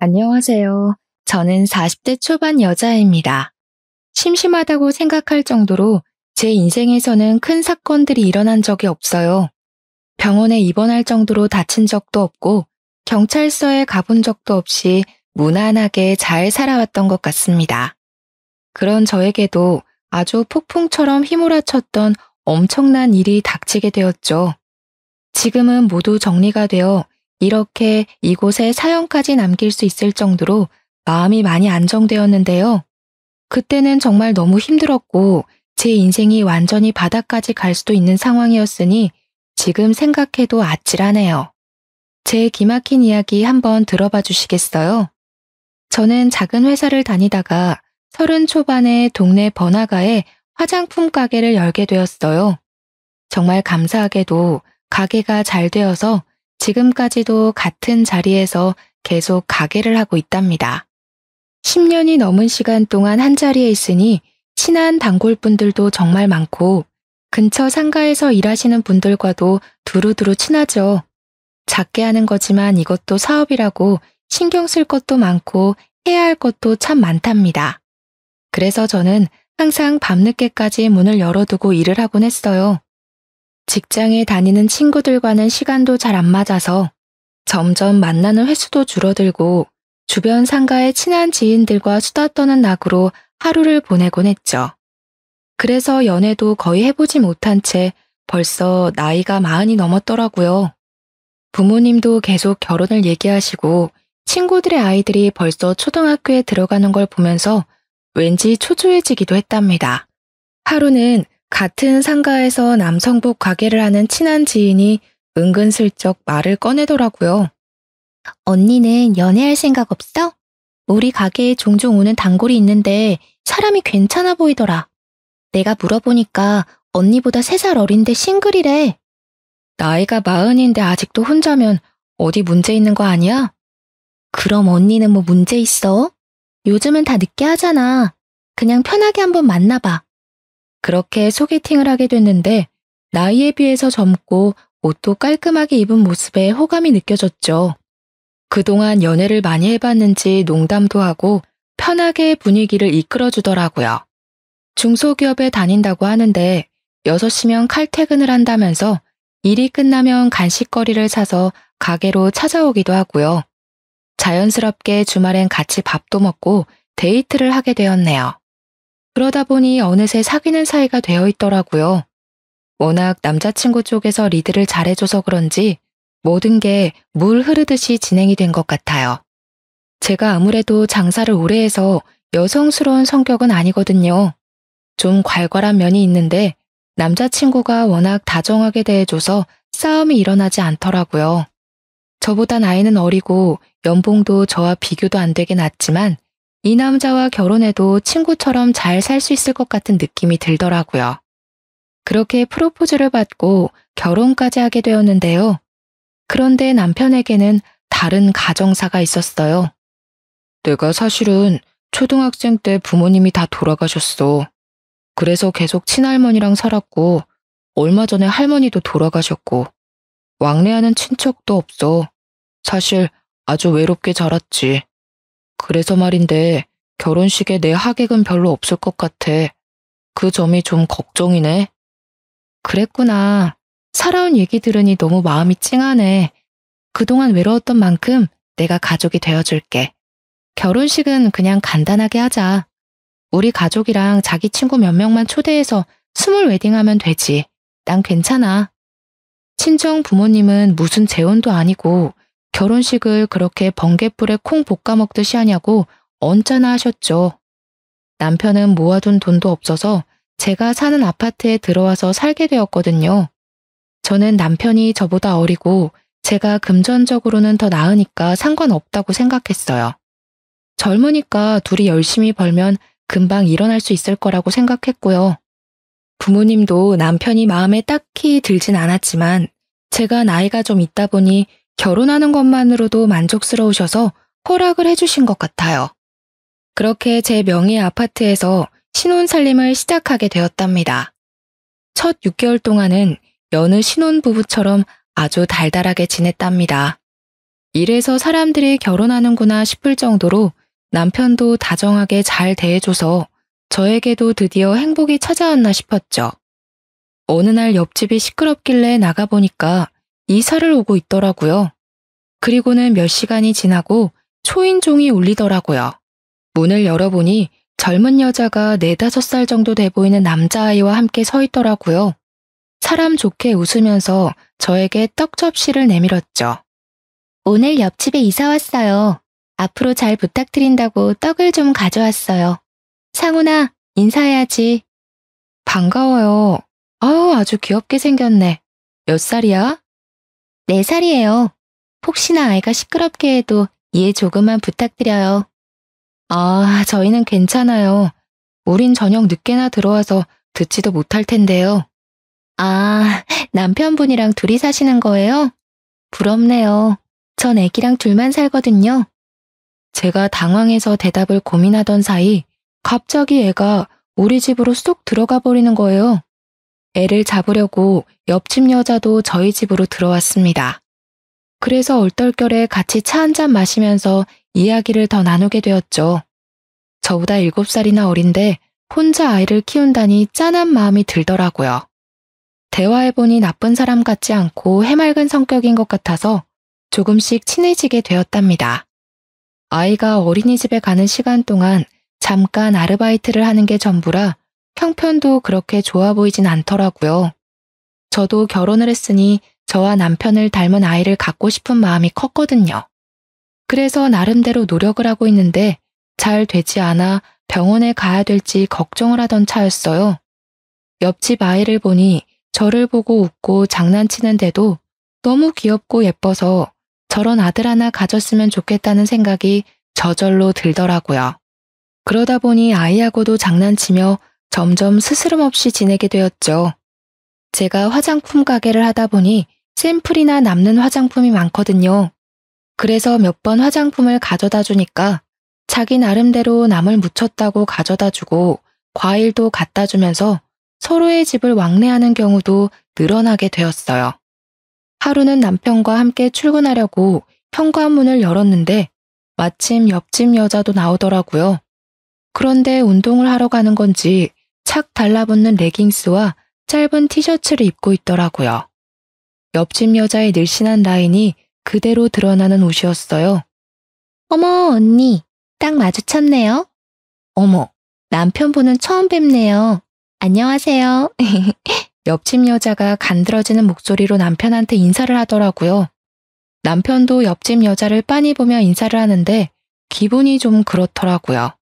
안녕하세요. 저는 40대 초반 여자입니다. 심심하다고 생각할 정도로 제 인생에서는 큰 사건들이 일어난 적이 없어요. 병원에 입원할 정도로 다친 적도 없고 경찰서에 가본 적도 없이 무난하게 잘 살아왔던 것 같습니다. 그런 저에게도 아주 폭풍처럼 휘몰아쳤던 엄청난 일이 닥치게 되었죠. 지금은 모두 정리가 되어 이렇게 이곳에 사연까지 남길 수 있을 정도로 마음이 많이 안정되었는데요. 그때는 정말 너무 힘들었고 제 인생이 완전히 바닥까지 갈 수도 있는 상황이었으니 지금 생각해도 아찔하네요. 제 기막힌 이야기 한번 들어봐 주시겠어요? 저는 작은 회사를 다니다가 30 초반에 동네 번화가에 화장품 가게를 열게 되었어요. 정말 감사하게도 가게가 잘 되어서 지금까지도 같은 자리에서 계속 가게를 하고 있답니다. 10년이 넘은 시간 동안 한 자리에 있으니 친한 단골분들도 정말 많고 근처 상가에서 일하시는 분들과도 두루두루 친하죠. 작게 하는 거지만 이것도 사업이라고 신경 쓸 것도 많고 해야 할 것도 참 많답니다. 그래서 저는 항상 밤늦게까지 문을 열어두고 일을 하곤 했어요. 직장에 다니는 친구들과는 시간도 잘 안 맞아서 점점 만나는 횟수도 줄어들고 주변 상가의 친한 지인들과 수다 떠는 낙으로 하루를 보내곤 했죠. 그래서 연애도 거의 해보지 못한 채 벌써 나이가 40이 넘었더라고요. 부모님도 계속 결혼을 얘기하시고 친구들의 아이들이 벌써 초등학교에 들어가는 걸 보면서 왠지 초조해지기도 했답니다. 하루는 같은 상가에서 남성복 가게를 하는 친한 지인이 은근슬쩍 말을 꺼내더라고요. 언니는 연애할 생각 없어? 우리 가게에 종종 오는 단골이 있는데 사람이 괜찮아 보이더라. 내가 물어보니까 언니보다 3살 어린데 싱글이래. 나이가 40인데 아직도 혼자면 어디 문제 있는 거 아니야? 그럼 언니는 뭐 문제 있어? 요즘은 다 늦게 하잖아. 그냥 편하게 한번 만나봐. 그렇게 소개팅을 하게 됐는데 나이에 비해서 젊고 옷도 깔끔하게 입은 모습에 호감이 느껴졌죠. 그동안 연애를 많이 해봤는지 농담도 하고 편하게 분위기를 이끌어주더라고요. 중소기업에 다닌다고 하는데 6시면 칼퇴근을 한다면서 일이 끝나면 간식거리를 사서 가게로 찾아오기도 하고요. 자연스럽게 주말엔 같이 밥도 먹고 데이트를 하게 되었네요. 그러다 보니 어느새 사귀는 사이가 되어 있더라고요. 워낙 남자친구 쪽에서 리드를 잘해줘서 그런지 모든 게 물 흐르듯이 진행이 된 것 같아요. 제가 아무래도 장사를 오래 해서 여성스러운 성격은 아니거든요. 좀 괄괄한 면이 있는데 남자친구가 워낙 다정하게 대해줘서 싸움이 일어나지 않더라고요. 저보다 나이는 어리고 연봉도 저와 비교도 안 되게 낮지만 이 남자와 결혼해도 친구처럼 잘 살 수 있을 것 같은 느낌이 들더라고요. 그렇게 프로포즈를 받고 결혼까지 하게 되었는데요. 그런데 남편에게는 다른 가정사가 있었어요. 내가 사실은 초등학생 때 부모님이 다 돌아가셨어. 그래서 계속 친할머니랑 살았고 얼마 전에 할머니도 돌아가셨고 왕래하는 친척도 없어. 사실 아주 외롭게 자랐지. 그래서 말인데 결혼식에 내 하객은 별로 없을 것 같아. 그 점이 좀 걱정이네. 그랬구나. 살아온 얘기 들으니 너무 마음이 찡하네. 그동안 외로웠던 만큼 내가 가족이 되어줄게. 결혼식은 그냥 간단하게 하자. 우리 가족이랑 자기 친구 몇 명만 초대해서 스몰 웨딩하면 되지. 난 괜찮아. 친정 부모님은 무슨 재혼도 아니고 결혼식을 그렇게 번갯불에 콩 볶아 먹듯이 하냐고 언짢아 하셨죠. 남편은 모아둔 돈도 없어서 제가 사는 아파트에 들어와서 살게 되었거든요. 저는 남편이 저보다 어리고 제가 금전적으로는 더 나으니까 상관없다고 생각했어요. 젊으니까 둘이 열심히 벌면 금방 일어날 수 있을 거라고 생각했고요. 부모님도 남편이 마음에 딱히 들진 않았지만 제가 나이가 좀 있다 보니 결혼하는 것만으로도 만족스러우셔서 허락을 해주신 것 같아요. 그렇게 제 명의의 아파트에서 신혼살림을 시작하게 되었답니다. 첫 6개월 동안은 여느 신혼부부처럼 아주 달달하게 지냈답니다. 이래서 사람들이 결혼하는구나 싶을 정도로 남편도 다정하게 잘 대해줘서 저에게도 드디어 행복이 찾아왔나 싶었죠. 어느 날 옆집이 시끄럽길래 나가보니까 이사를 오고 있더라고요. 그리고는 몇 시간이 지나고 초인종이 울리더라고요. 문을 열어보니 젊은 여자가 4~5살 정도 돼 보이는 남자아이와 함께 서 있더라고요. 사람 좋게 웃으면서 저에게 떡 접시를 내밀었죠. 오늘 옆집에 이사 왔어요. 앞으로 잘 부탁드린다고 떡을 좀 가져왔어요. 상훈아, 인사해야지. 반가워요. 아주 귀엽게 생겼네. 몇 살이야? 4살이에요. 혹시나 아이가 시끄럽게 해도 이해 조금만 부탁드려요. 저희는 괜찮아요. 우린 저녁 늦게나 들어와서 듣지도 못할 텐데요. 남편분이랑 둘이 사시는 거예요? 부럽네요. 전 애기랑 둘만 살거든요. 제가 당황해서 대답을 고민하던 사이 갑자기 애가 우리 집으로 쏙 들어가 버리는 거예요. 애를 잡으려고 옆집 여자도 저희 집으로 들어왔습니다. 그래서 얼떨결에 같이 차 한잔 마시면서 이야기를 더 나누게 되었죠. 저보다 7살이나 어린데 혼자 아이를 키운다니 짠한 마음이 들더라고요. 대화해보니 나쁜 사람 같지 않고 해맑은 성격인 것 같아서 조금씩 친해지게 되었답니다. 아이가 어린이집에 가는 시간 동안 잠깐 아르바이트를 하는 게 전부라 형편도 그렇게 좋아 보이진 않더라고요. 저도 결혼을 했으니 저와 남편을 닮은 아이를 갖고 싶은 마음이 컸거든요. 그래서 나름대로 노력을 하고 있는데 잘 되지 않아 병원에 가야 될지 걱정을 하던 차였어요. 옆집 아이를 보니 저를 보고 웃고 장난치는데도 너무 귀엽고 예뻐서 저런 아들 하나 가졌으면 좋겠다는 생각이 저절로 들더라고요. 그러다 보니 아이하고도 장난치며 점점 스스럼 없이 지내게 되었죠. 제가 화장품 가게를 하다 보니 샘플이나 남는 화장품이 많거든요. 그래서 몇 번 화장품을 가져다 주니까 자기 나름대로 남을 묻혔다고 가져다 주고 과일도 갖다 주면서 서로의 집을 왕래하는 경우도 늘어나게 되었어요. 하루는 남편과 함께 출근하려고 현관문을 열었는데 마침 옆집 여자도 나오더라고요. 그런데 운동을 하러 가는 건지 착 달라붙는 레깅스와 짧은 티셔츠를 입고 있더라고요. 옆집 여자의 늘씬한 라인이 그대로 드러나는 옷이었어요. 어머, 언니, 딱 마주쳤네요. 어머, 남편분은 처음 뵙네요. 안녕하세요. 옆집 여자가 간드러지는 목소리로 남편한테 인사를 하더라고요. 남편도 옆집 여자를 빤히 보며 인사를 하는데 기분이 좀 그렇더라고요.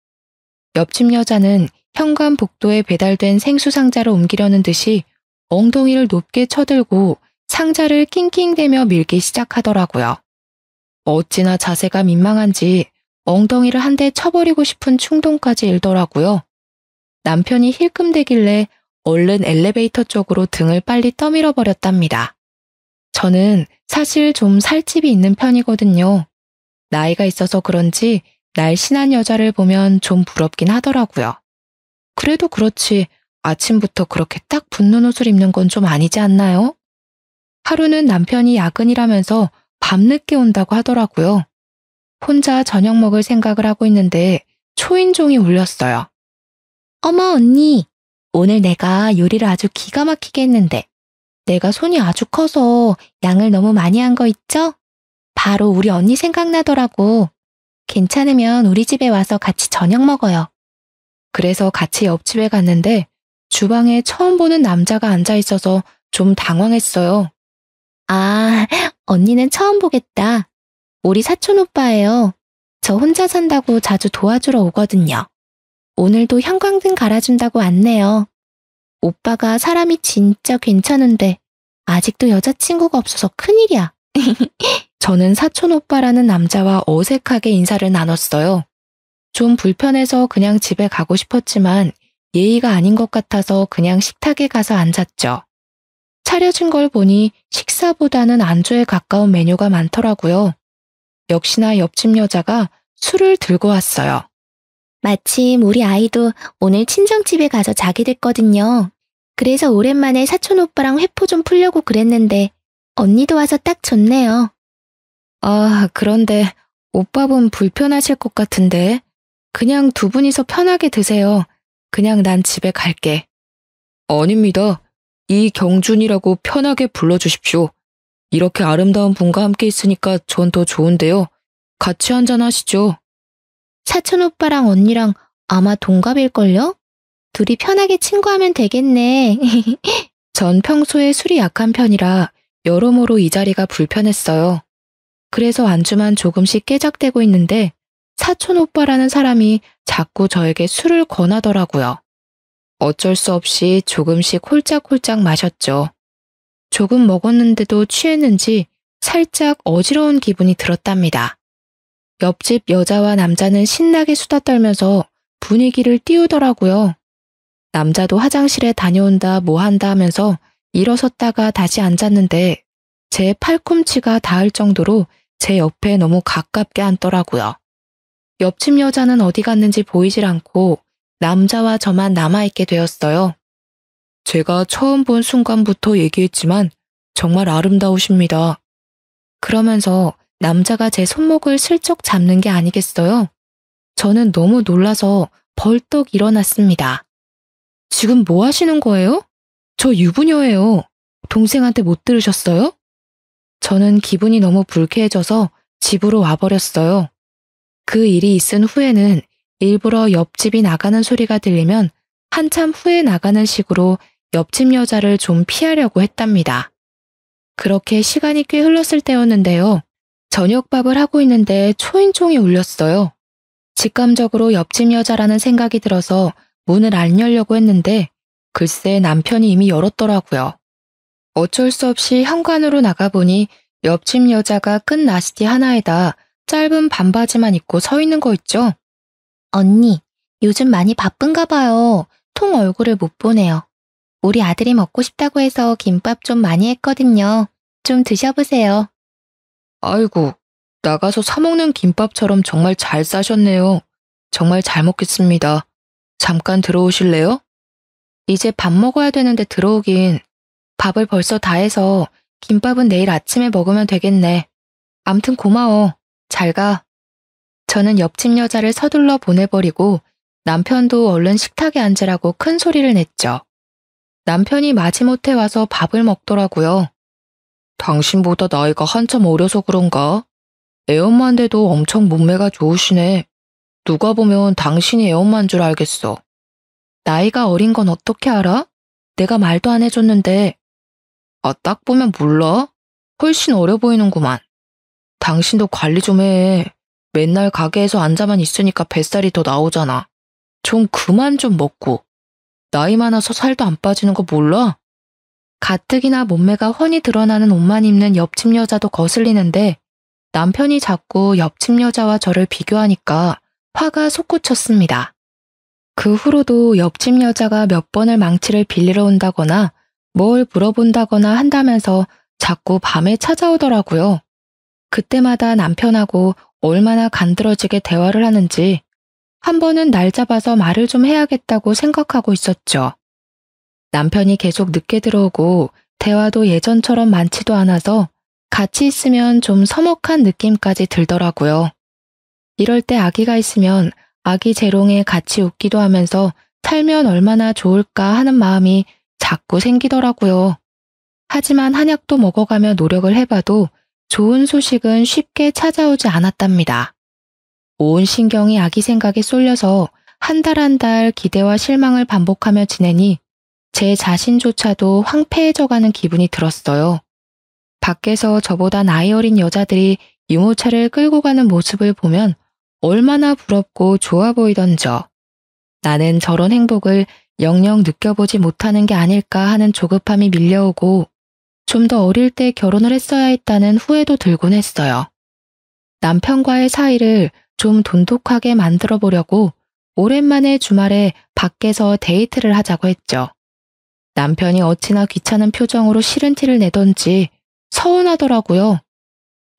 옆집 여자는 현관 복도에 배달된 생수 상자를 옮기려는 듯이 엉덩이를 높게 쳐들고 상자를 낑낑대며 밀기 시작하더라고요. 어찌나 자세가 민망한지 엉덩이를 한 대 쳐버리고 싶은 충동까지 일더라고요. 남편이 힐끔대길래 얼른 엘리베이터 쪽으로 등을 빨리 떠밀어 버렸답니다. 저는 사실 좀 살집이 있는 편이거든요. 나이가 있어서 그런지 날씬한 여자를 보면 좀 부럽긴 하더라고요. 그래도 그렇지 아침부터 그렇게 딱 붙는 옷을 입는 건 좀 아니지 않나요? 하루는 남편이 야근이라면서 밤늦게 온다고 하더라고요. 혼자 저녁 먹을 생각을 하고 있는데 초인종이 울렸어요. 어머 언니, 오늘 내가 요리를 아주 기가 막히게 했는데 내가 손이 아주 커서 양을 너무 많이 한 거 있죠? 바로 우리 언니 생각나더라고. 괜찮으면 우리 집에 와서 같이 저녁 먹어요. 그래서 같이 옆집에 갔는데 주방에 처음 보는 남자가 앉아 있어서 좀 당황했어요. 언니는 처음 보겠다. 우리 사촌 오빠예요. 저 혼자 산다고 자주 도와주러 오거든요. 오늘도 형광등 갈아준다고 왔네요. 오빠가 사람이 진짜 괜찮은데 아직도 여자친구가 없어서 큰일이야. 저는 사촌 오빠라는 남자와 어색하게 인사를 나눴어요. 좀 불편해서 그냥 집에 가고 싶었지만 예의가 아닌 것 같아서 그냥 식탁에 가서 앉았죠. 차려진 걸 보니 식사보다는 안주에 가까운 메뉴가 많더라고요. 역시나 옆집 여자가 술을 들고 왔어요. 마침 우리 아이도 오늘 친정집에 가서 자게 됐거든요. 그래서 오랜만에 사촌 오빠랑 회포 좀 풀려고 그랬는데 언니도 와서 딱 좋네요. 아, 그런데 오빠분 불편하실 것 같은데. 그냥 두 분이서 편하게 드세요. 그냥 난 집에 갈게. 아닙니다. 이경준이라고 편하게 불러주십시오. 이렇게 아름다운 분과 함께 있으니까 전 더 좋은데요. 같이 한잔 하시죠. 사촌 오빠랑 언니랑 아마 동갑일걸요? 둘이 편하게 친구하면 되겠네. 전 평소에 술이 약한 편이라 여러모로 이 자리가 불편했어요. 그래서 안주만 조금씩 깨작대고 있는데 사촌 오빠라는 사람이 자꾸 저에게 술을 권하더라고요. 어쩔 수 없이 조금씩 홀짝홀짝 마셨죠. 조금 먹었는데도 취했는지 살짝 어지러운 기분이 들었답니다. 옆집 여자와 남자는 신나게 수다 떨면서 분위기를 띄우더라고요. 남자도 화장실에 다녀온다 뭐 한다 하면서 일어섰다가 다시 앉았는데 제 팔꿈치가 닿을 정도로 제 옆에 너무 가깝게 앉더라고요. 옆집 여자는 어디 갔는지 보이질 않고 남자와 저만 남아있게 되었어요. 제가 처음 본 순간부터 얘기했지만 정말 아름다우십니다. 그러면서 남자가 제 손목을 슬쩍 잡는 게 아니겠어요? 저는 너무 놀라서 벌떡 일어났습니다. 지금 뭐 하시는 거예요? 저 유부녀예요. 동생한테 못 들으셨어요? 저는 기분이 너무 불쾌해져서 집으로 와버렸어요. 그 일이 있은 후에는 일부러 옆집이 나가는 소리가 들리면 한참 후에 나가는 식으로 옆집 여자를 좀 피하려고 했답니다. 그렇게 시간이 꽤 흘렀을 때였는데요. 저녁밥을 하고 있는데 초인종이 울렸어요. 직감적으로 옆집 여자라는 생각이 들어서 문을 안 열려고 했는데 글쎄 남편이 이미 열었더라고요. 어쩔 수 없이 현관으로 나가보니 옆집 여자가 끈 나시티 하나에다 짧은 반바지만 입고 서 있는 거 있죠? 언니, 요즘 많이 바쁜가 봐요. 통 얼굴을 못 보네요. 우리 아들이 먹고 싶다고 해서 김밥 좀 많이 했거든요. 좀 드셔보세요. 아이고, 나가서 사 먹는 김밥처럼 정말 잘 싸셨네요. 정말 잘 먹겠습니다. 잠깐 들어오실래요? 이제 밥 먹어야 되는데 들어오긴. 밥을 벌써 다 해서 김밥은 내일 아침에 먹으면 되겠네. 암튼 고마워. 잘 가. 저는 옆집 여자를 서둘러 보내버리고 남편도 얼른 식탁에 앉으라고 큰 소리를 냈죠. 남편이 마지못해 와서 밥을 먹더라고요. 당신보다 나이가 한참 어려서 그런가? 애엄마인데도 엄청 몸매가 좋으시네. 누가 보면 당신이 애엄마인 줄 알겠어. 나이가 어린 건 어떻게 알아? 내가 말도 안 해줬는데. 아, 딱 보면 몰라? 훨씬 어려 보이는구만. 당신도 관리 좀 해. 맨날 가게에서 앉아만 있으니까 뱃살이 더 나오잖아. 좀 그만 좀 먹고. 나이 많아서 살도 안 빠지는 거 몰라? 가뜩이나 몸매가 훤히 드러나는 옷만 입는 옆집 여자도 거슬리는데 남편이 자꾸 옆집 여자와 저를 비교하니까 화가 솟구쳤습니다. 그 후로도 옆집 여자가 몇 번을 망치를 빌리러 온다거나 뭘 물어본다거나 한다면서 자꾸 밤에 찾아오더라고요. 그때마다 남편하고 얼마나 간드러지게 대화를 하는지 한 번은 날 잡아서 말을 좀 해야겠다고 생각하고 있었죠. 남편이 계속 늦게 들어오고 대화도 예전처럼 많지도 않아서 같이 있으면 좀 서먹한 느낌까지 들더라고요. 이럴 때 아기가 있으면 아기 재롱에 같이 웃기도 하면서 살면 얼마나 좋을까 하는 마음이 자꾸 생기더라고요. 하지만 한약도 먹어가며 노력을 해봐도 좋은 소식은 쉽게 찾아오지 않았답니다. 온 신경이 아기 생각에 쏠려서 한 달 한 달 기대와 실망을 반복하며 지내니 제 자신조차도 황폐해져가는 기분이 들었어요. 밖에서 저보다 나이 어린 여자들이 유모차를 끌고 가는 모습을 보면 얼마나 부럽고 좋아 보이던저. 나는 저런 행복을 영영 느껴보지 못하는 게 아닐까 하는 조급함이 밀려오고 좀 더 어릴 때 결혼을 했어야 했다는 후회도 들곤 했어요. 남편과의 사이를 좀 돈독하게 만들어 보려고 오랜만에 주말에 밖에서 데이트를 하자고 했죠. 남편이 어찌나 귀찮은 표정으로 싫은 티를 내던지 서운하더라고요.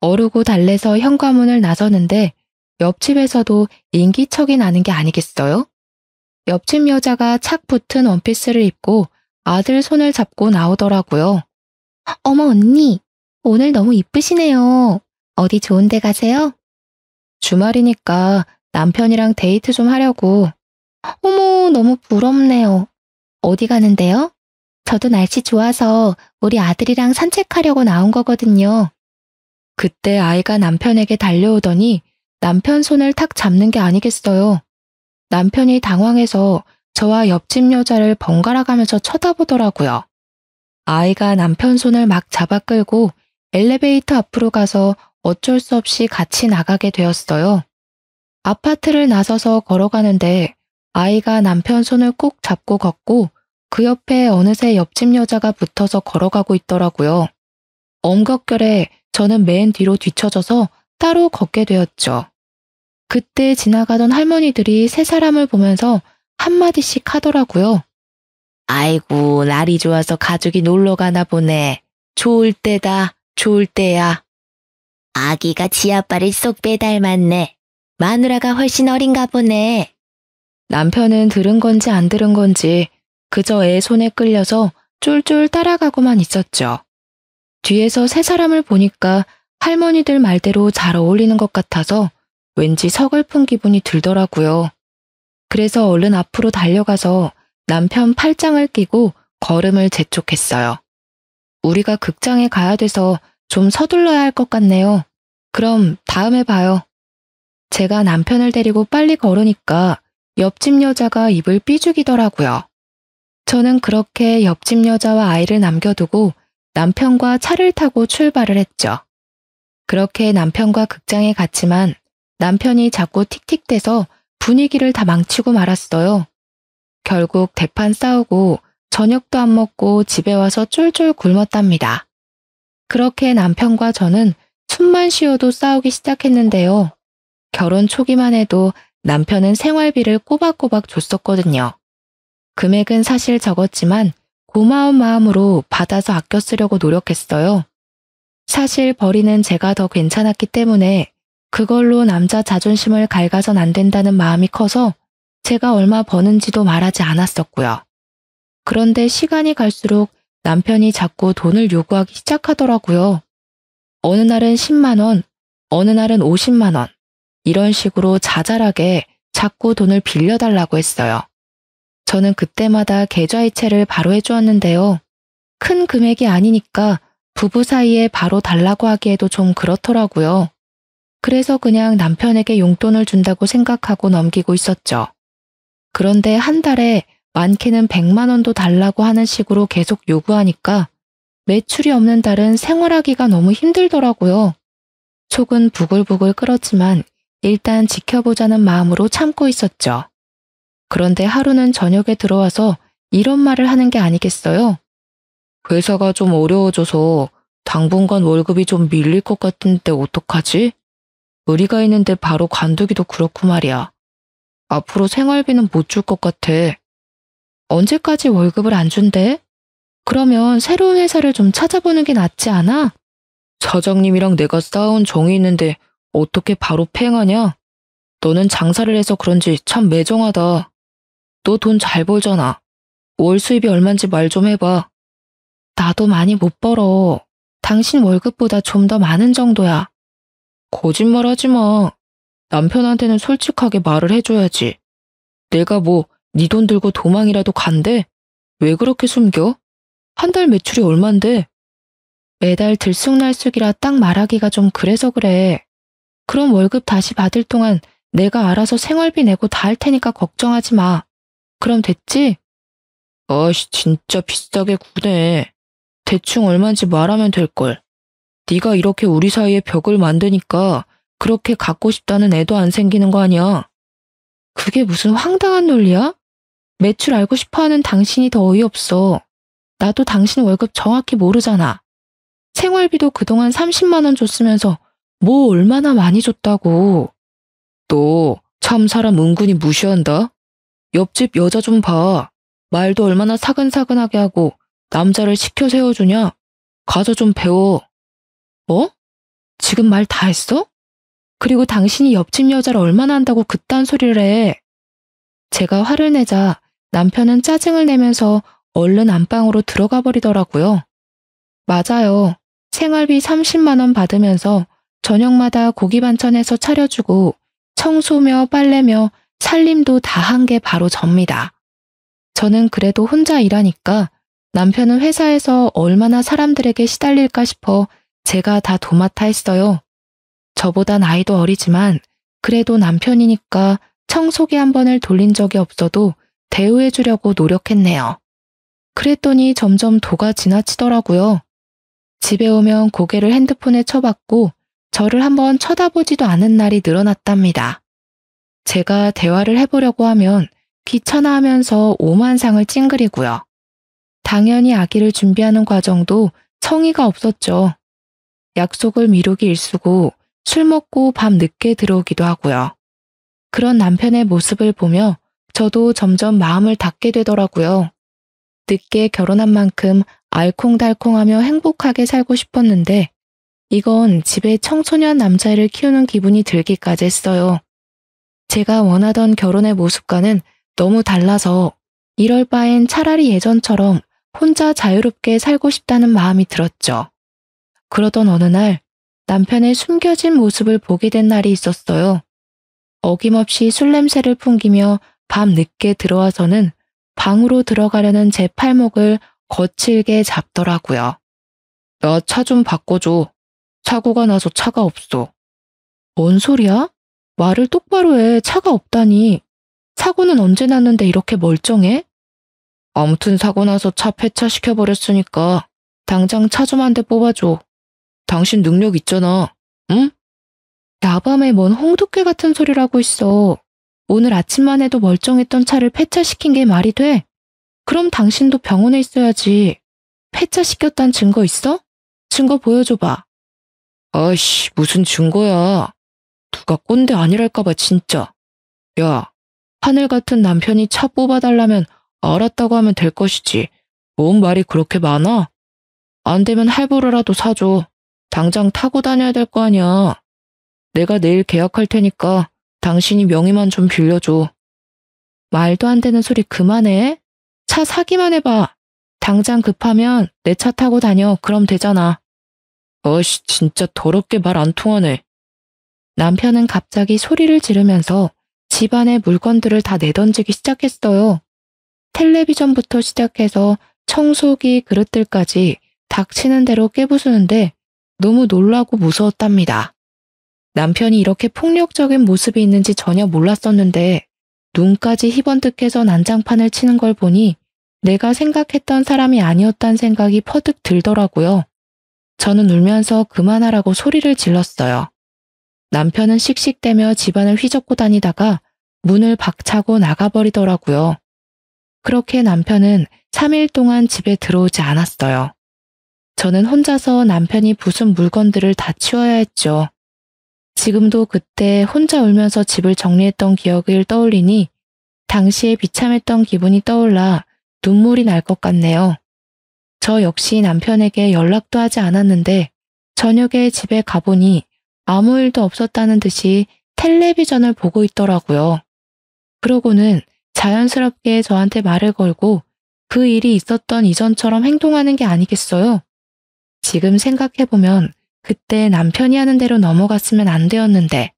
어르고 달래서 현관문을 나서는데 옆집에서도 인기척이 나는 게 아니겠어요? 옆집 여자가 착 붙은 원피스를 입고 아들 손을 잡고 나오더라고요. 어머 언니, 오늘 너무 이쁘시네요. 어디 좋은 데 가세요? 주말이니까 남편이랑 데이트 좀 하려고. 어머, 너무 부럽네요. 어디 가는데요? 저도 날씨 좋아서 우리 아들이랑 산책하려고 나온 거거든요. 그때 아이가 남편에게 달려오더니 남편 손을 탁 잡는 게 아니겠어요. 남편이 당황해서 저와 옆집 여자를 번갈아 가면서 쳐다보더라고요. 아이가 남편 손을 막 잡아 끌고 엘리베이터 앞으로 가서 어쩔 수 없이 같이 나가게 되었어요. 아파트를 나서서 걸어가는데 아이가 남편 손을 꼭 잡고 걷고 그 옆에 어느새 옆집 여자가 붙어서 걸어가고 있더라고요. 엄격결에 저는 맨 뒤로 뒤처져서 따로 걷게 되었죠. 그때 지나가던 할머니들이 세 사람을 보면서 한마디씩 하더라고요. 아이고, 날이 좋아서 가족이 놀러 가나 보네. 좋을 때다, 좋을 때야. 아기가 지아빠를 쏙 빼닮았네. 마누라가 훨씬 어린가 보네. 남편은 들은 건지 안 들은 건지 그저 애 손에 끌려서 쫄쫄 따라가고만 있었죠. 뒤에서 세 사람을 보니까 할머니들 말대로 잘 어울리는 것 같아서 왠지 서글픈 기분이 들더라고요. 그래서 얼른 앞으로 달려가서 남편 팔짱을 끼고 걸음을 재촉했어요. 우리가 극장에 가야 돼서 좀 서둘러야 할 것 같네요. 그럼 다음에 봐요. 제가 남편을 데리고 빨리 걸으니까 옆집 여자가 입을 삐죽이더라고요. 저는 그렇게 옆집 여자와 아이를 남겨두고 남편과 차를 타고 출발을 했죠. 그렇게 남편과 극장에 갔지만 남편이 자꾸 틱틱대서 분위기를 다 망치고 말았어요. 결국 대판 싸우고 저녁도 안 먹고 집에 와서 쫄쫄 굶었답니다. 그렇게 남편과 저는 숨만 쉬어도 싸우기 시작했는데요. 결혼 초기만 해도 남편은 생활비를 꼬박꼬박 줬었거든요. 금액은 사실 적었지만 고마운 마음으로 받아서 아껴 쓰려고 노력했어요. 사실 벌이는 제가 더 괜찮았기 때문에 그걸로 남자 자존심을 갉아선 안 된다는 마음이 커서 제가 얼마 버는지도 말하지 않았었고요. 그런데 시간이 갈수록 남편이 자꾸 돈을 요구하기 시작하더라고요. 어느 날은 10만 원, 어느 날은 50만 원, 이런 식으로 자잘하게 자꾸 돈을 빌려달라고 했어요. 저는 그때마다 계좌이체를 바로 해주었는데요. 큰 금액이 아니니까 부부 사이에 바로 달라고 하기에도 좀 그렇더라고요. 그래서 그냥 남편에게 용돈을 준다고 생각하고 넘기고 있었죠. 그런데 한 달에 많게는 100만 원도 달라고 하는 식으로 계속 요구하니까 매출이 없는 달은 생활하기가 너무 힘들더라고요. 속은 부글부글 끓었지만 일단 지켜보자는 마음으로 참고 있었죠. 그런데 하루는 저녁에 들어와서 이런 말을 하는 게 아니겠어요? 회사가 좀 어려워져서 당분간 월급이 좀 밀릴 것 같은데 어떡하지? 의리가 있는데 바로 관두기도 그렇고 말이야. 앞으로 생활비는 못 줄 것 같아. 언제까지 월급을 안 준대? 그러면 새로운 회사를 좀 찾아보는 게 낫지 않아? 사장님이랑 내가 쌓아온 정이 있는데 어떻게 바로 팽하냐? 너는 장사를 해서 그런지 참 매정하다. 너 돈 잘 벌잖아. 월 수입이 얼만지 말 좀 해봐. 나도 많이 못 벌어. 당신 월급보다 좀 더 많은 정도야. 거짓말하지 마. 남편한테는 솔직하게 말을 해줘야지. 내가 뭐 네 돈 들고 도망이라도 간대? 왜 그렇게 숨겨? 한 달 매출이 얼만데? 매달 들쑥날쑥이라 딱 말하기가 좀 그래서 그래. 그럼 월급 다시 받을 동안 내가 알아서 생활비 내고 다 할 테니까 걱정하지 마. 그럼 됐지? 아씨, 진짜 비싸게 구네. 대충 얼마인지 말하면 될걸. 네가 이렇게 우리 사이에 벽을 만드니까 그렇게 갖고 싶다는 애도 안 생기는 거 아니야. 그게 무슨 황당한 논리야? 매출 알고 싶어하는 당신이 더 어이없어. 나도 당신 월급 정확히 모르잖아. 생활비도 그동안 30만 원 줬으면서 뭐 얼마나 많이 줬다고. 너 참 사람 은근히 무시한다. 옆집 여자 좀 봐. 말도 얼마나 사근사근하게 하고 남자를 시켜 세워주냐? 가서 좀 배워. 뭐? 지금 말 다 했어? 그리고 당신이 옆집 여자를 얼마나 한다고 그딴 소리를 해. 제가 화를 내자 남편은 짜증을 내면서 얼른 안방으로 들어가 버리더라고요. 맞아요. 생활비 30만 원 받으면서 저녁마다 고기 반찬해서 차려주고 청소며 빨래며 살림도 다 한 게 바로 접니다. 저는 그래도 혼자 일하니까 남편은 회사에서 얼마나 사람들에게 시달릴까 싶어 제가 다 도맡아 했어요. 저보다 나이도 어리지만 그래도 남편이니까 청소기 한 번을 돌린 적이 없어도 대우해 주려고 노력했네요. 그랬더니 점점 도가 지나치더라고요. 집에 오면 고개를 핸드폰에 쳐박고 저를 한번 쳐다보지도 않은 날이 늘어났답니다. 제가 대화를 해보려고 하면 귀찮아하면서 오만상을 찡그리고요. 당연히 아기를 준비하는 과정도 성의가 없었죠. 약속을 미루기 일쑤고 술 먹고 밤 늦게 들어오기도 하고요. 그런 남편의 모습을 보며 저도 점점 마음을 닫게 되더라고요. 늦게 결혼한 만큼 알콩달콩하며 행복하게 살고 싶었는데 이건 집에 청소년 남자애를 키우는 기분이 들기까지 했어요. 제가 원하던 결혼의 모습과는 너무 달라서 이럴 바엔 차라리 예전처럼 혼자 자유롭게 살고 싶다는 마음이 들었죠. 그러던 어느 날 남편의 숨겨진 모습을 보게 된 날이 있었어요. 어김없이 술 냄새를 풍기며 밤 늦게 들어와서는 방으로 들어가려는 제 팔목을 거칠게 잡더라고요. 나 차 좀 바꿔줘. 사고가 나서 차가 없어. 뭔 소리야? 말을 똑바로 해. 차가 없다니. 사고는 언제 났는데 이렇게 멀쩡해? 아무튼 사고 나서 차 폐차시켜버렸으니까 당장 차 좀 한 대 뽑아줘. 당신 능력 있잖아. 응? 야밤에 뭔 홍두깨 같은 소리를 하고 있어. 오늘 아침만 해도 멀쩡했던 차를 폐차시킨 게 말이 돼? 그럼 당신도 병원에 있어야지. 폐차시켰단 증거 있어? 증거 보여줘봐. 아이씨, 무슨 증거야. 누가 꼰대 아니랄까봐 진짜. 야, 하늘 같은 남편이 차 뽑아달라면 알았다고 하면 될 것이지. 뭔 말이 그렇게 많아? 안 되면 할부로라도 사줘. 당장 타고 다녀야 될 거 아니야. 내가 내일 계약할 테니까 당신이 명의만 좀 빌려줘. 말도 안 되는 소리 그만해. 차 사기만 해봐. 당장 급하면 내 차 타고 다녀. 그럼 되잖아. 어이씨, 진짜 더럽게 말 안 통하네. 남편은 갑자기 소리를 지르면서 집안의 물건들을 다 내던지기 시작했어요. 텔레비전부터 시작해서 청소기, 그릇들까지 닥치는 대로 깨부수는데 너무 놀라고 무서웠답니다. 남편이 이렇게 폭력적인 모습이 있는지 전혀 몰랐었는데 눈까지 희번뜩해서 난장판을 치는 걸 보니 내가 생각했던 사람이 아니었다는 생각이 퍼뜩 들더라고요. 저는 울면서 그만하라고 소리를 질렀어요. 남편은 씩씩대며 집안을 휘젓고 다니다가 문을 박차고 나가버리더라고요. 그렇게 남편은 3일 동안 집에 들어오지 않았어요. 저는 혼자서 남편이 부순 물건들을 다 치워야 했죠. 지금도 그때 혼자 울면서 집을 정리했던 기억을 떠올리니 당시에 비참했던 기분이 떠올라 눈물이 날 것 같네요. 저 역시 남편에게 연락도 하지 않았는데 저녁에 집에 가보니 아무 일도 없었다는 듯이 텔레비전을 보고 있더라고요. 그러고는 자연스럽게 저한테 말을 걸고 그 일이 있었던 이전처럼 행동하는 게 아니겠어요? 지금 생각해보면 그때 남편이 하는 대로 넘어갔으면 안 되었는데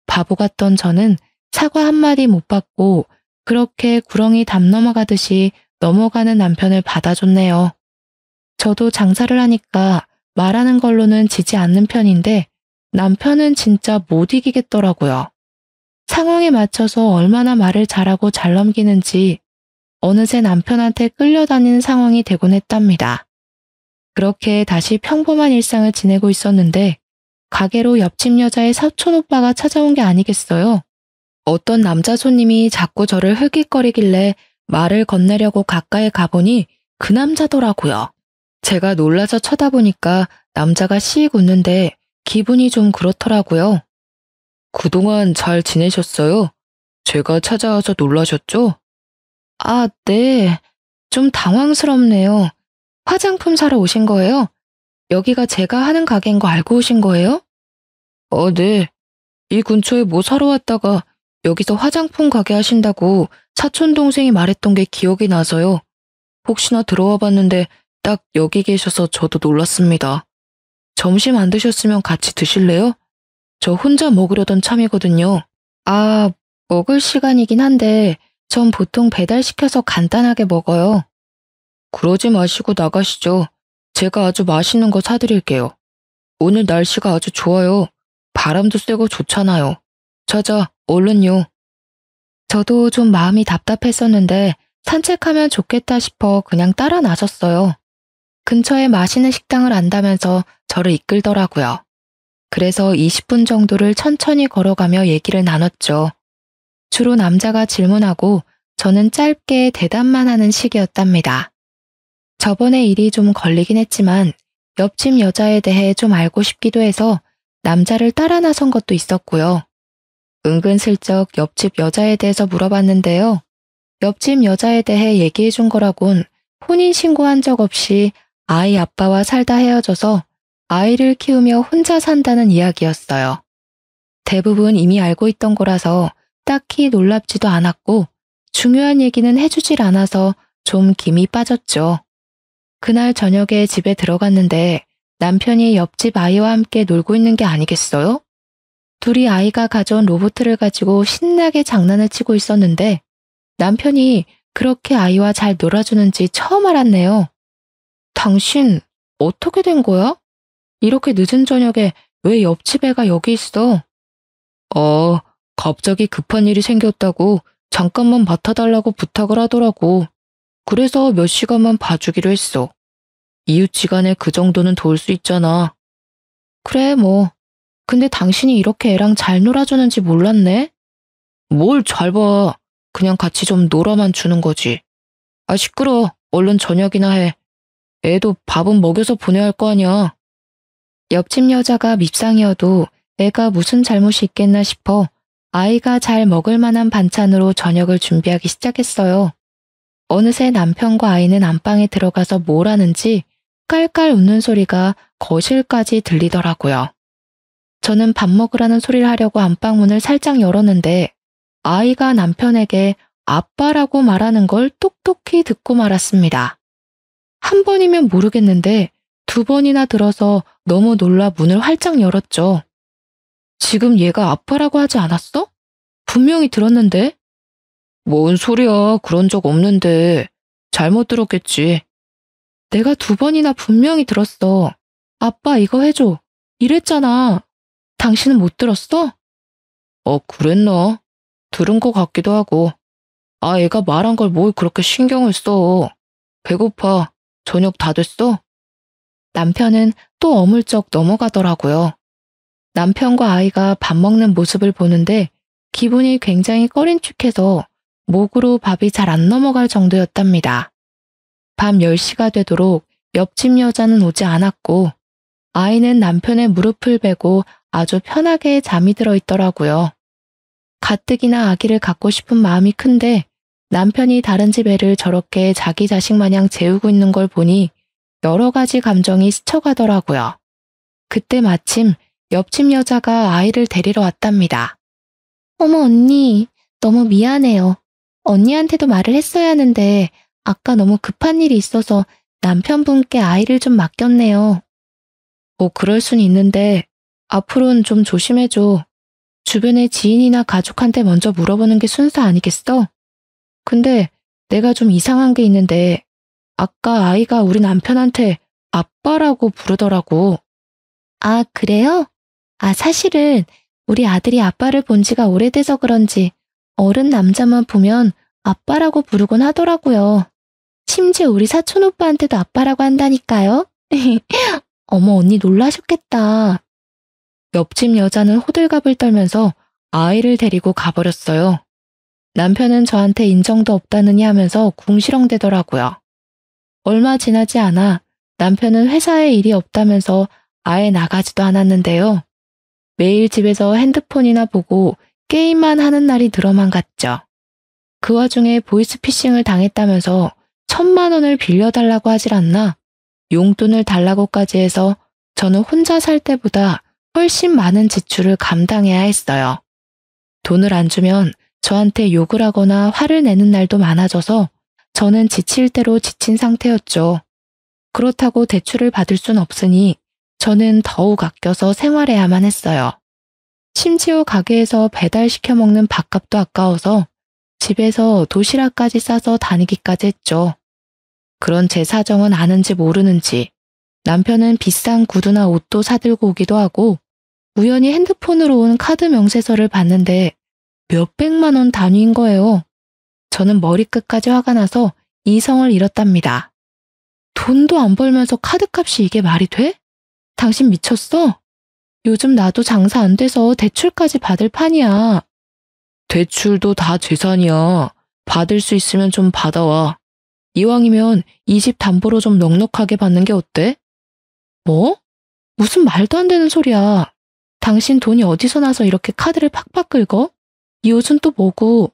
바보 같던 저는 사과 한마디 못 받고 그렇게 구렁이 담 넘어가듯이 넘어가는 남편을 받아줬네요. 저도 장사를 하니까 말하는 걸로는 지지 않는 편인데 남편은 진짜 못 이기겠더라고요. 상황에 맞춰서 얼마나 말을 잘하고 잘 넘기는지 어느새 남편한테 끌려다니는 상황이 되곤 했답니다. 그렇게 다시 평범한 일상을 지내고 있었는데 가게로 옆집 여자의 사촌 오빠가 찾아온 게 아니겠어요? 어떤 남자 손님이 자꾸 저를 흐깃거리길래 말을 건네려고 가까이 가보니 그 남자더라고요. 제가 놀라서 쳐다보니까 남자가 씩 웃는데 기분이 좀 그렇더라고요. 그동안 잘 지내셨어요? 제가 찾아와서 놀라셨죠? 아, 네. 좀 당황스럽네요. 화장품 사러 오신 거예요? 여기가 제가 하는 가게인 거 알고 오신 거예요? 네. 이 근처에 뭐 사러 왔다가 여기서 화장품 가게 하신다고 사촌 동생이 말했던 게 기억이 나서요. 혹시나 들어와 봤는데 딱 여기 계셔서 저도 놀랐습니다. 점심 안 드셨으면 같이 드실래요? 저 혼자 먹으려던 참이거든요. 아, 먹을 시간이긴 한데 전 보통 배달시켜서 간단하게 먹어요. 그러지 마시고 나가시죠. 제가 아주 맛있는 거 사드릴게요. 오늘 날씨가 아주 좋아요. 바람도 쐬고 좋잖아요. 자자, 얼른요. 저도 좀 마음이 답답했었는데 산책하면 좋겠다 싶어 그냥 따라 나섰어요. 근처에 맛있는 식당을 안다면서 저를 이끌더라고요. 그래서 20분 정도를 천천히 걸어가며 얘기를 나눴죠. 주로 남자가 질문하고 저는 짧게 대답만 하는 식이었답니다. 저번에 일이 좀 걸리긴 했지만 옆집 여자에 대해 좀 알고 싶기도 해서 남자를 따라 나선 것도 있었고요. 은근슬쩍 옆집 여자에 대해서 물어봤는데요. 옆집 여자에 대해 얘기해 준 거라곤 혼인신고한 적 없이 아이 아빠와 살다 헤어져서 아이를 키우며 혼자 산다는 이야기였어요. 대부분 이미 알고 있던 거라서 딱히 놀랍지도 않았고 중요한 얘기는 해주질 않아서 좀 김이 빠졌죠. 그날 저녁에 집에 들어갔는데 남편이 옆집 아이와 함께 놀고 있는 게 아니겠어요? 둘이 아이가 가져온 로봇을 가지고 신나게 장난을 치고 있었는데 남편이 그렇게 아이와 잘 놀아주는지 처음 알았네요. 당신 어떻게 된 거야? 이렇게 늦은 저녁에 왜 옆집 애가 여기 있어? 갑자기 급한 일이 생겼다고 잠깐만 맡아달라고 부탁을 하더라고. 그래서 몇 시간만 봐주기로 했어. 이웃지간에 그 정도는 도울 수 있잖아. 그래 뭐. 근데 당신이 이렇게 애랑 잘 놀아주는지 몰랐네? 뭘 잘 봐. 그냥 같이 좀 놀아만 주는 거지. 아 시끄러. 얼른 저녁이나 해. 애도 밥은 먹여서 보내야 할 거 아니야. 옆집 여자가 밉상이어도 애가 무슨 잘못이 있겠나 싶어 아이가 잘 먹을 만한 반찬으로 저녁을 준비하기 시작했어요. 어느새 남편과 아이는 안방에 들어가서 뭘 하는지 깔깔 웃는 소리가 거실까지 들리더라고요. 저는 밥 먹으라는 소리를 하려고 안방문을 살짝 열었는데 아이가 남편에게 아빠라고 말하는 걸 똑똑히 듣고 말았습니다. 한 번이면 모르겠는데 2번이나 들어서 너무 놀라 문을 활짝 열었죠. 지금 얘가 아빠라고 하지 않았어? 분명히 들었는데? 뭔 소리야, 그런 적 없는데. 잘못 들었겠지. 내가 2번이나 분명히 들었어. 아빠 이거 해줘. 이랬잖아. 당신은 못 들었어? 그랬나? 들은 것 같기도 하고. 아, 애가 말한 걸 뭘 그렇게 신경을 써. 배고파. 저녁 다 됐어? 남편은 또 어물쩍 넘어가더라고요. 남편과 아이가 밥 먹는 모습을 보는데 기분이 굉장히 꺼림칙해서 목으로 밥이 잘 안 넘어갈 정도였답니다. 밤 10시가 되도록 옆집 여자는 오지 않았고 아이는 남편의 무릎을 베고 아주 편하게 잠이 들어 있더라고요. 가뜩이나 아기를 갖고 싶은 마음이 큰데 남편이 다른 집 애를 저렇게 자기 자식 마냥 재우고 있는 걸 보니 여러 가지 감정이 스쳐가더라고요. 그때 마침 옆집 여자가 아이를 데리러 왔답니다. 어머 언니, 너무 미안해요. 언니한테도 말을 했어야 하는데 아까 너무 급한 일이 있어서 남편분께 아이를 좀 맡겼네요. 그럴 순 있는데 앞으로는 좀 조심해줘. 주변의 지인이나 가족한테 먼저 물어보는 게 순서 아니겠어? 근데 내가 좀 이상한 게 있는데 아까 아이가 우리 남편한테 아빠라고 부르더라고. 아, 그래요? 아, 사실은 우리 아들이 아빠를 본 지가 오래돼서 그런지 어른 남자만 보면 아빠라고 부르곤 하더라고요. 심지어 우리 사촌 오빠한테도 아빠라고 한다니까요. 어머, 언니 놀라셨겠다. 옆집 여자는 호들갑을 떨면서 아이를 데리고 가버렸어요. 남편은 저한테 인정도 없다느니 하면서 궁시렁대더라고요. 얼마 지나지 않아 남편은 회사에 일이 없다면서 아예 나가지도 않았는데요. 매일 집에서 핸드폰이나 보고 게임만 하는 날이 늘어만 갔죠. 그 와중에 보이스피싱을 당했다면서 1,000만 원을 빌려달라고 하질 않나 용돈을 달라고까지 해서 저는 혼자 살 때보다 훨씬 많은 지출을 감당해야 했어요. 돈을 안 주면 저한테 욕을 하거나 화를 내는 날도 많아져서 저는 지칠 대로 지친 상태였죠. 그렇다고 대출을 받을 순 없으니 저는 더욱 아껴서 생활해야만 했어요. 심지어 가게에서 배달시켜 먹는 밥값도 아까워서 집에서 도시락까지 싸서 다니기까지 했죠. 그런 제 사정은 아는지 모르는지 남편은 비싼 구두나 옷도 사들고 오기도 하고 우연히 핸드폰으로 온 카드 명세서를 봤는데 몇백만 원 단위인 거예요. 저는 머리끝까지 화가 나서 이성을 잃었답니다. 돈도 안 벌면서 카드값이 이게 말이 돼? 당신 미쳤어? 요즘 나도 장사 안 돼서 대출까지 받을 판이야. 대출도 다 재산이야. 받을 수 있으면 좀 받아와. 이왕이면 이 집 담보로 좀 넉넉하게 받는 게 어때? 뭐? 무슨 말도 안 되는 소리야. 당신 돈이 어디서 나서 이렇게 카드를 팍팍 긁어? 이 옷은 또 뭐고?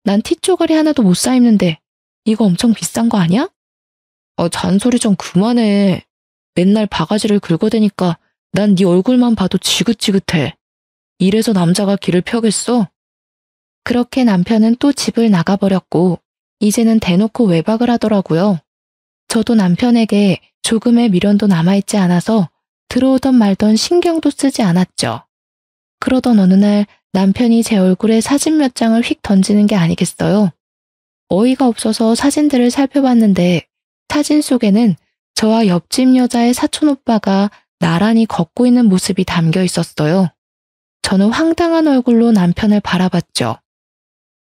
난 티쪼가리 하나도 못 사 입는데 이거 엄청 비싼 거 아니야? 잔소리 좀 그만해. 맨날 바가지를 긁어대니까 난 네 얼굴만 봐도 지긋지긋해. 이래서 남자가 길을 펴겠어? 그렇게 남편은 또 집을 나가버렸고 이제는 대놓고 외박을 하더라고요. 저도 남편에게 조금의 미련도 남아있지 않아서 들어오던 말던 신경도 쓰지 않았죠. 그러던 어느 날 남편이 제 얼굴에 사진 몇 장을 휙 던지는 게 아니겠어요. 어이가 없어서 사진들을 살펴봤는데 사진 속에는 저와 옆집 여자의 사촌오빠가 나란히 걷고 있는 모습이 담겨 있었어요. 저는 황당한 얼굴로 남편을 바라봤죠.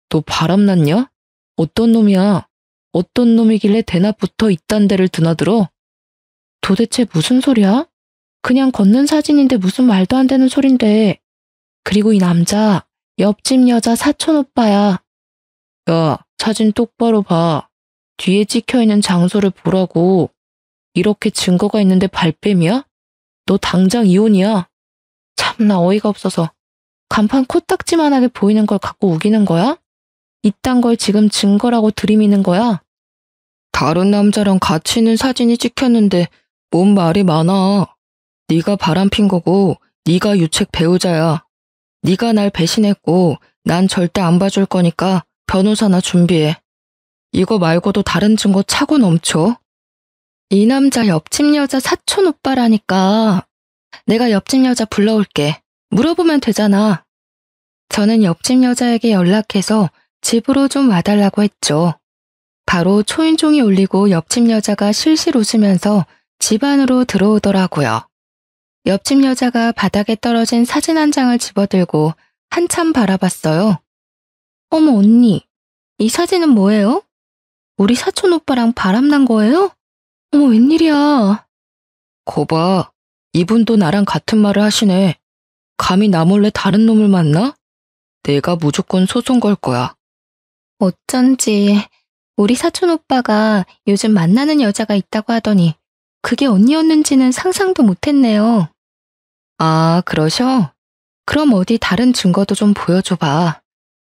너 바람났냐? 어떤 놈이야? 어떤 놈이길래 대낮부터 이딴 데를 드나들어? 도대체 무슨 소리야? 그냥 걷는 사진인데 무슨 말도 안 되는 소린데. 그리고 이 남자, 옆집 여자 사촌오빠야. 야, 사진 똑바로 봐. 뒤에 찍혀있는 장소를 보라고. 이렇게 증거가 있는데 발뺌이야? 너 당장 이혼이야. 참나 어이가 없어서. 간판 코딱지만하게 보이는 걸 갖고 우기는 거야? 이딴 걸 지금 증거라고 들이미는 거야? 다른 남자랑 같이 있는 사진이 찍혔는데 뭔 말이 많아. 네가 바람핀 거고 네가 유책 배우자야. 네가 날 배신했고 난 절대 안 봐줄 거니까 변호사나 준비해. 이거 말고도 다른 증거 차고 넘쳐. 이 남자 옆집 여자 사촌 오빠라니까. 내가 옆집 여자 불러올게. 물어보면 되잖아. 저는 옆집 여자에게 연락해서 집으로 좀 와달라고 했죠. 바로 초인종이 울리고 옆집 여자가 실실 웃으면서 집 안으로 들어오더라고요. 옆집 여자가 바닥에 떨어진 사진 한 장을 집어들고 한참 바라봤어요. 어머 언니, 이 사진은 뭐예요? 우리 사촌 오빠랑 바람난 거예요? 어머 웬일이야. 거봐, 이분도 나랑 같은 말을 하시네. 감히 나 몰래 다른 놈을 만나? 내가 무조건 소송 걸 거야. 어쩐지 우리 사촌 오빠가 요즘 만나는 여자가 있다고 하더니 그게 언니였는지는 상상도 못했네요. 아, 그러셔? 그럼 어디 다른 증거도 좀 보여줘봐.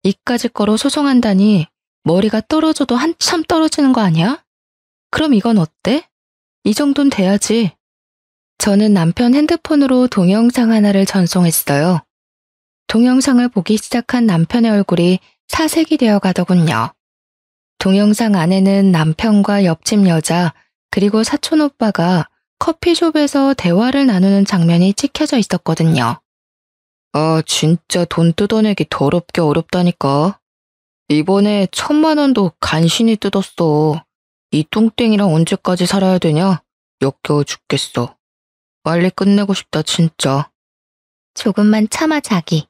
이까짓 거로 소송한다니 머리가 떨어져도 한참 떨어지는 거 아니야? 그럼 이건 어때? 이 정도는 돼야지. 저는 남편 핸드폰으로 동영상 하나를 전송했어요. 동영상을 보기 시작한 남편의 얼굴이 사색이 되어 가더군요. 동영상 안에는 남편과 옆집 여자 그리고 사촌 오빠가 커피숍에서 대화를 나누는 장면이 찍혀져 있었거든요. 아, 진짜 돈 뜯어내기 더럽게 어렵다니까. 이번에 1,000만 원도 간신히 뜯었어. 이 뚱땡이랑 언제까지 살아야 되냐? 역겨워 죽겠어. 빨리 끝내고 싶다 진짜. 조금만 참아 자기.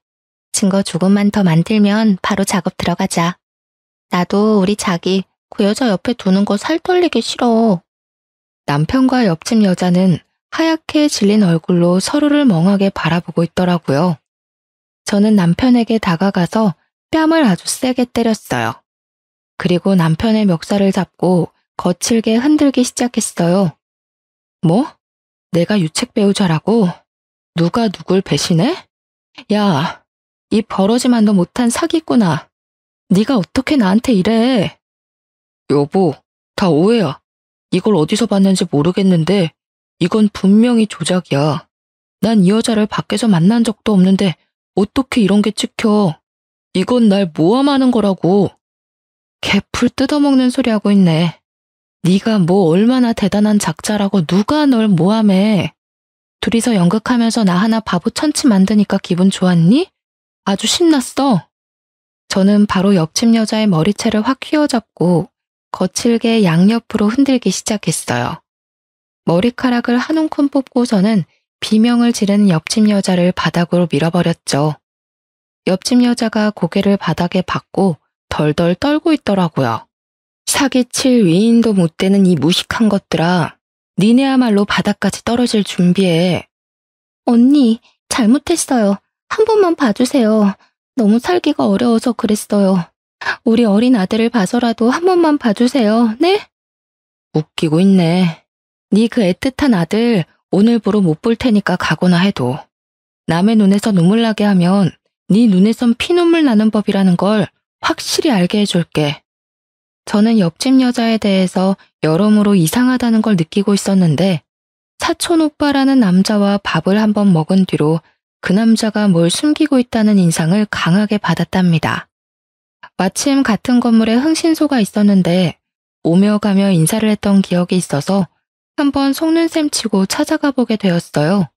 증거 조금만 더 만들면 바로 작업 들어가자. 나도 우리 자기 그 여자 옆에 두는 거 살떨리기 싫어. 남편과 옆집 여자는 하얗게 질린 얼굴로 서로를 멍하게 바라보고 있더라고요. 저는 남편에게 다가가서 뺨을 아주 세게 때렸어요. 그리고 남편의 멱살을 잡고 거칠게 흔들기 시작했어요. 뭐? 내가 유책 배우자라고? 누가 누굴 배신해? 야, 이 버러지만도 못한 사기꾼아. 네가 어떻게 나한테 이래? 여보, 다 오해야. 이걸 어디서 봤는지 모르겠는데 이건 분명히 조작이야. 난 이 여자를 밖에서 만난 적도 없는데 어떻게 이런 게 찍혀. 이건 날 모함하는 거라고. 개풀 뜯어먹는 소리 하고 있네. 네가 뭐 얼마나 대단한 작자라고 누가 널 모함해. 둘이서 연극하면서 나 하나 바보 천치 만드니까 기분 좋았니? 아주 신났어. 저는 바로 옆집 여자의 머리채를 확 휘어잡고 거칠게 양옆으로 흔들기 시작했어요. 머리카락을 한 움큼 뽑고서는 비명을 지르는 옆집 여자를 바닥으로 밀어버렸죠. 옆집 여자가 고개를 바닥에 박고 덜덜 떨고 있더라고요. 사기칠 위인도 못 되는 이 무식한 것들아. 니네야말로 바닥까지 떨어질 준비해. 언니, 잘못했어요. 한 번만 봐주세요. 너무 살기가 어려워서 그랬어요. 우리 어린 아들을 봐서라도 한 번만 봐주세요. 네? 웃기고 있네. 네 그 애틋한 아들 오늘부로 못 볼 테니까 가거나 해도. 남의 눈에서 눈물 나게 하면 네 눈에선 피눈물 나는 법이라는 걸 확실히 알게 해줄게. 저는 옆집 여자에 대해서 여러모로 이상하다는 걸 느끼고 있었는데 사촌 오빠라는 남자와 밥을 한번 먹은 뒤로 그 남자가 뭘 숨기고 있다는 인상을 강하게 받았답니다. 마침 같은 건물에 흥신소가 있었는데 오며 가며 인사를 했던 기억이 있어서 한번 속는셈 치고 찾아가 보게 되었어요.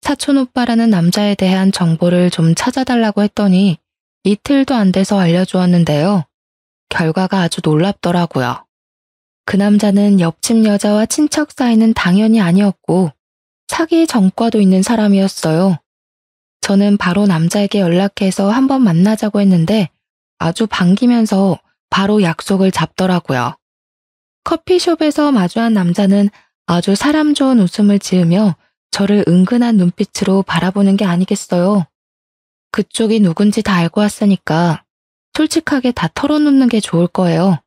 사촌 오빠라는 남자에 대한 정보를 좀 찾아달라고 했더니 이틀도 안 돼서 알려주었는데요. 결과가 아주 놀랍더라고요. 그 남자는 옆집 여자와 친척 사이는 당연히 아니었고 사기 전과도 있는 사람이었어요. 저는 바로 남자에게 연락해서 한번 만나자고 했는데 아주 반기면서 바로 약속을 잡더라고요. 커피숍에서 마주한 남자는 아주 사람 좋은 웃음을 지으며 저를 은근한 눈빛으로 바라보는 게 아니겠어요. 그쪽이 누군지 다 알고 왔으니까 솔직하게 다 털어놓는 게 좋을 거예요.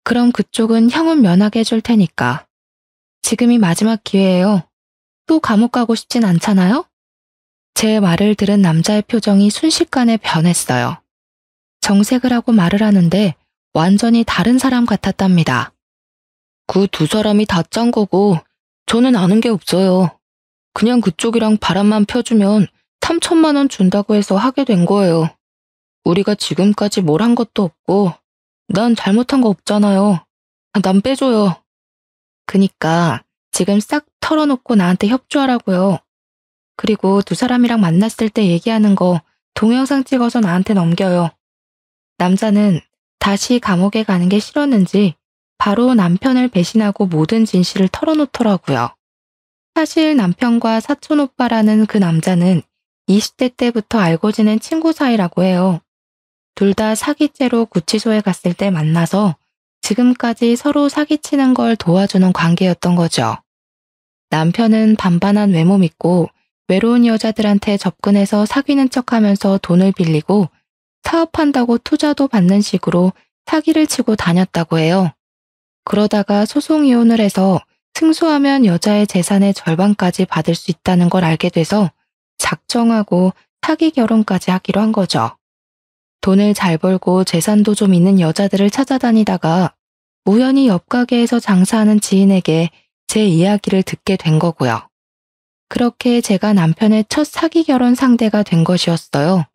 그럼 그쪽은 형은 면하게 해줄 테니까. 지금이 마지막 기회예요. 또 감옥 가고 싶진 않잖아요? 제 말을 들은 남자의 표정이 순식간에 변했어요. 정색을 하고 말을 하는데 완전히 다른 사람 같았답니다. 그 두 사람이 다 짠 거고 저는 아는 게 없어요. 그냥 그쪽이랑 바람만 펴주면 3천만 원 준다고 해서 하게 된 거예요. 우리가 지금까지 뭘 한 것도 없고 난 잘못한 거 없잖아요. 난 빼줘요. 그니까 지금 싹 털어놓고 나한테 협조하라고요. 그리고 두 사람이랑 만났을 때 얘기하는 거 동영상 찍어서 나한테 넘겨요. 남자는 다시 감옥에 가는 게 싫었는지 바로 남편을 배신하고 모든 진실을 털어놓더라고요. 사실 남편과 사촌 오빠라는 그 남자는 20대 때부터 알고 지낸 친구 사이라고 해요. 둘 다 사기죄로 구치소에 갔을 때 만나서 지금까지 서로 사기치는 걸 도와주는 관계였던 거죠. 남편은 반반한 외모 믿고 외로운 여자들한테 접근해서 사귀는 척하면서 돈을 빌리고 사업한다고 투자도 받는 식으로 사기를 치고 다녔다고 해요. 그러다가 소송 이혼을 해서 승소하면 여자의 재산의 절반까지 받을 수 있다는 걸 알게 돼서 작정하고 사기 결혼까지 하기로 한 거죠. 돈을 잘 벌고 재산도 좀 있는 여자들을 찾아다니다가 우연히 옆 가게에서 장사하는 지인에게 제 이야기를 듣게 된 거고요. 그렇게 제가 남편의 첫 사기 결혼 상대가 된 것이었어요.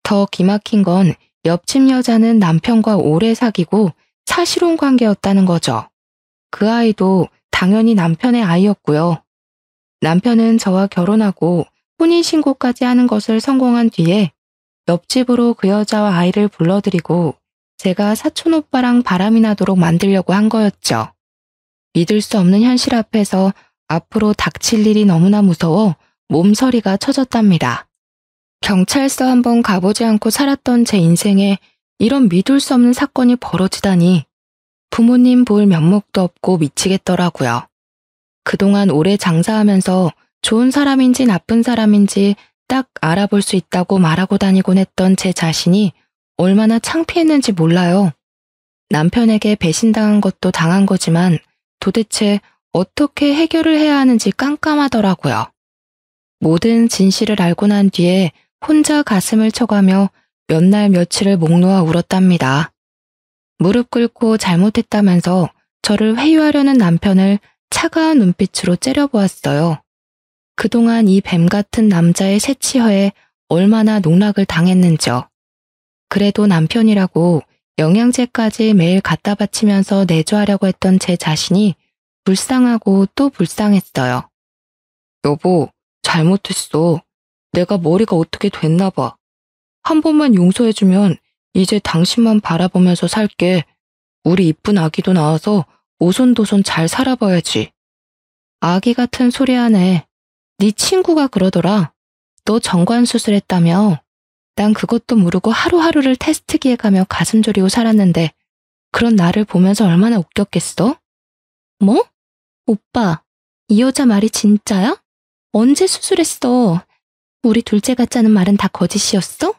더 기막힌 건 옆집 여자는 남편과 오래 사귀고 사실혼 관계였다는 거죠. 그 아이도 당연히 남편의 아이였고요. 남편은 저와 결혼하고 혼인신고까지 하는 것을 성공한 뒤에 옆집으로 그 여자와 아이를 불러들이고 제가 사촌 오빠랑 바람이 나도록 만들려고 한 거였죠. 믿을 수 없는 현실 앞에서 앞으로 닥칠 일이 너무나 무서워 몸서리가 쳐졌답니다. 경찰서 한번 가보지 않고 살았던 제 인생에 이런 믿을 수 없는 사건이 벌어지다니 부모님 볼 면목도 없고 미치겠더라고요. 그동안 오래 장사하면서 좋은 사람인지 나쁜 사람인지 딱 알아볼 수 있다고 말하고 다니곤 했던 제 자신이 얼마나 창피했는지 몰라요. 남편에게 배신당한 것도 당한 거지만 도대체 어떻게 해결을 해야 하는지 깜깜하더라고요. 모든 진실을 알고 난 뒤에 혼자 가슴을 쳐가며 몇 날 며칠을 목 놓아 울었답니다. 무릎 꿇고 잘못했다면서 저를 회유하려는 남편을 차가운 눈빛으로 째려보았어요. 그동안 이 뱀 같은 남자의 새치허에 얼마나 농락을 당했는지요. 그래도 남편이라고 영양제까지 매일 갖다 바치면서 내조하려고 했던 제 자신이 불쌍하고 또 불쌍했어요. 여보, 잘못했어. 내가 머리가 어떻게 됐나 봐. 한 번만 용서해주면 이제 당신만 바라보면서 살게. 우리 이쁜 아기도 낳아서 오손도손 잘 살아봐야지. 아기 같은 소리 하네. 네 친구가 그러더라. 너 정관 수술했다며. 난 그것도 모르고 하루하루를 테스트기에 가며 가슴 졸이고 살았는데 그런 나를 보면서 얼마나 웃겼겠어? 뭐? 오빠, 이 여자 말이 진짜야? 언제 수술했어? 우리 둘째 같자는 말은 다 거짓이었어?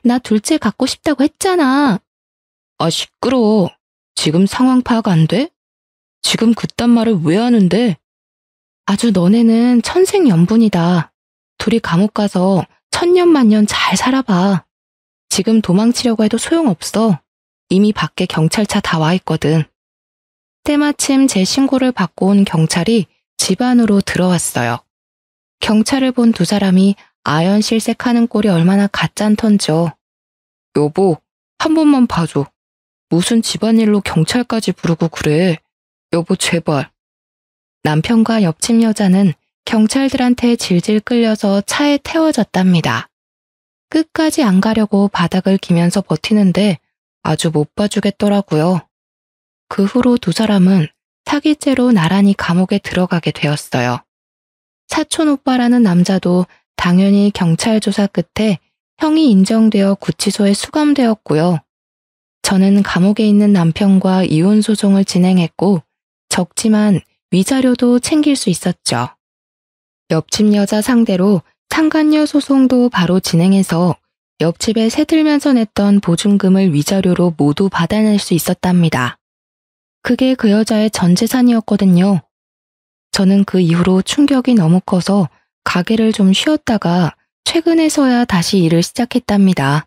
나 둘째 갖고 싶다고 했잖아. 아, 시끄러워. 지금 상황 파악 안 돼? 지금 그딴 말을 왜 하는데? 아주 너네는 천생연분이다. 둘이 감옥 가서 천년만년 잘 살아봐. 지금 도망치려고 해도 소용없어. 이미 밖에 경찰차 다 와 있거든. 때마침 제 신고를 받고 온 경찰이 집 안으로 들어왔어요. 경찰을 본 두 사람이 아연실색하는 꼴이 얼마나 가짠턴죠. 여보, 한 번만 봐줘. 무슨 집안일로 경찰까지 부르고 그래. 여보, 제발. 남편과 옆집 여자는 경찰들한테 질질 끌려서 차에 태워졌답니다. 끝까지 안 가려고 바닥을 기면서 버티는데 아주 못 봐주겠더라고요. 그 후로 두 사람은 사기죄로 나란히 감옥에 들어가게 되었어요. 사촌 오빠라는 남자도 당연히 경찰 조사 끝에 형이 인정되어 구치소에 수감되었고요. 저는 감옥에 있는 남편과 이혼 소송을 진행했고 적지만 위자료도 챙길 수 있었죠. 옆집 여자 상대로 상간녀 소송도 바로 진행해서 옆집에 새들면서 냈던 보증금을 위자료로 모두 받아낼 수 있었답니다. 그게 그 여자의 전 재산이었거든요. 저는 그 이후로 충격이 너무 커서 가게를 좀 쉬었다가 최근에서야 다시 일을 시작했답니다.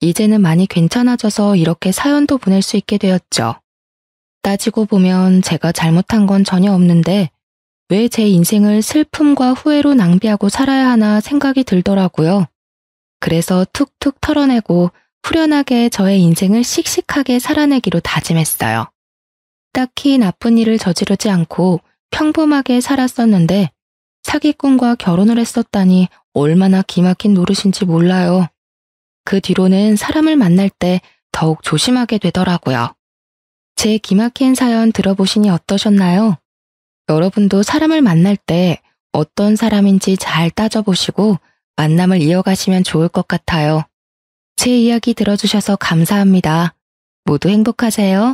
이제는 많이 괜찮아져서 이렇게 사연도 보낼 수 있게 되었죠. 따지고 보면 제가 잘못한 건 전혀 없는데 왜 제 인생을 슬픔과 후회로 낭비하고 살아야 하나 생각이 들더라고요. 그래서 툭툭 털어내고 후련하게 저의 인생을 씩씩하게 살아내기로 다짐했어요. 딱히 나쁜 일을 저지르지 않고 평범하게 살았었는데 사기꾼과 결혼을 했었다니 얼마나 기막힌 노릇인지 몰라요. 그 뒤로는 사람을 만날 때 더욱 조심하게 되더라고요. 제 기막힌 사연 들어보시니 어떠셨나요? 여러분도 사람을 만날 때 어떤 사람인지 잘 따져보시고 만남을 이어가시면 좋을 것 같아요. 제 이야기 들어주셔서 감사합니다. 모두 행복하세요.